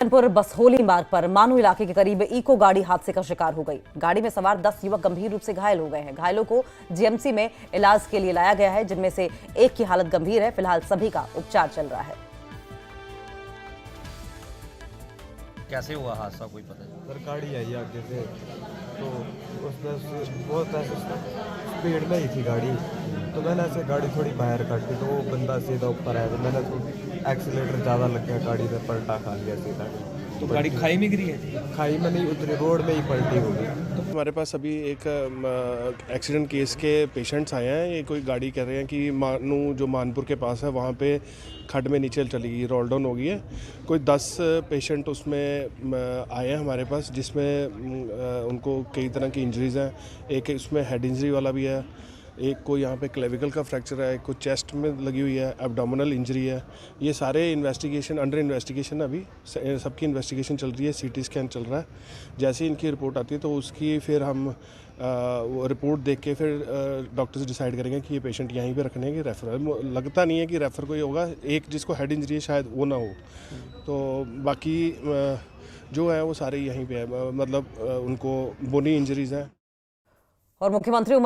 कानपुर बसहोली मार्ग पर मानू इलाके के करीब इको गाड़ी हादसे का शिकार हो गई। गाड़ी में सवार 10 युवक गंभीर रूप से घायल हो गए हैं। घायलों को जीएमसी में इलाज के लिए लाया गया है, जिनमें से एक की हालत गंभीर है। फिलहाल सभी का उपचार चल रहा है। कैसे हुआ हादसा, कोई पता नहीं? सर गाड़ी आई आगे से, तो उसमें बहुत ऐसे स्पीड में ही थी गाड़ी, तो मैंने ऐसे गाड़ी थोड़ी बाहर काटी तो वो बंदा सीधा ऊपर आया, तो मैंने तो एक्सीलेटर ज़्यादा लग गया, गाड़ी में पलटा खा लिया सीधा। तो गाड़ी खाई में गिरी है? खाई में नहीं उतरी, रोड में ही पलटी हो गई। तो हमारे पास अभी एक एक्सीडेंट केस के पेशेंट्स आए हैं। ये कोई गाड़ी कह रहे हैं कि मानू जो मानपुर के पास है वहाँ पे खड्ड में नीचे चली गई, रोल डाउन हो गई है। कोई 10 पेशेंट उसमें आए हैं हमारे पास, जिसमें उनको कई तरह की इंजरीज़ हैं। एक उसमें हेड इंजरी वाला भी है, एक को यहाँ पे क्लेविकल का फ्रैक्चर है, एक को चेस्ट में लगी हुई है, एब्डोमिनल इंजरी है। ये सारे इन्वेस्टिगेशन अंडर इन्वेस्टिगेशन, अभी सबकी इन्वेस्टिगेशन चल रही है, सीटी स्कैन चल रहा है। जैसे ही इनकी रिपोर्ट आती है तो उसकी फिर हम वो रिपोर्ट देख के फिर डॉक्टर्स डिसाइड करेंगे कि ये पेशेंट यहीं पे रखने की रेफर। लगता नहीं है कि रेफ़र कोई होगा, एक जिसको हेड इंजरी है शायद वो ना हो, तो बाकी जो है वो सारे यहीं पे है, मतलब उनको बोनी इंजरीज़ हैं। और मुख्यमंत्री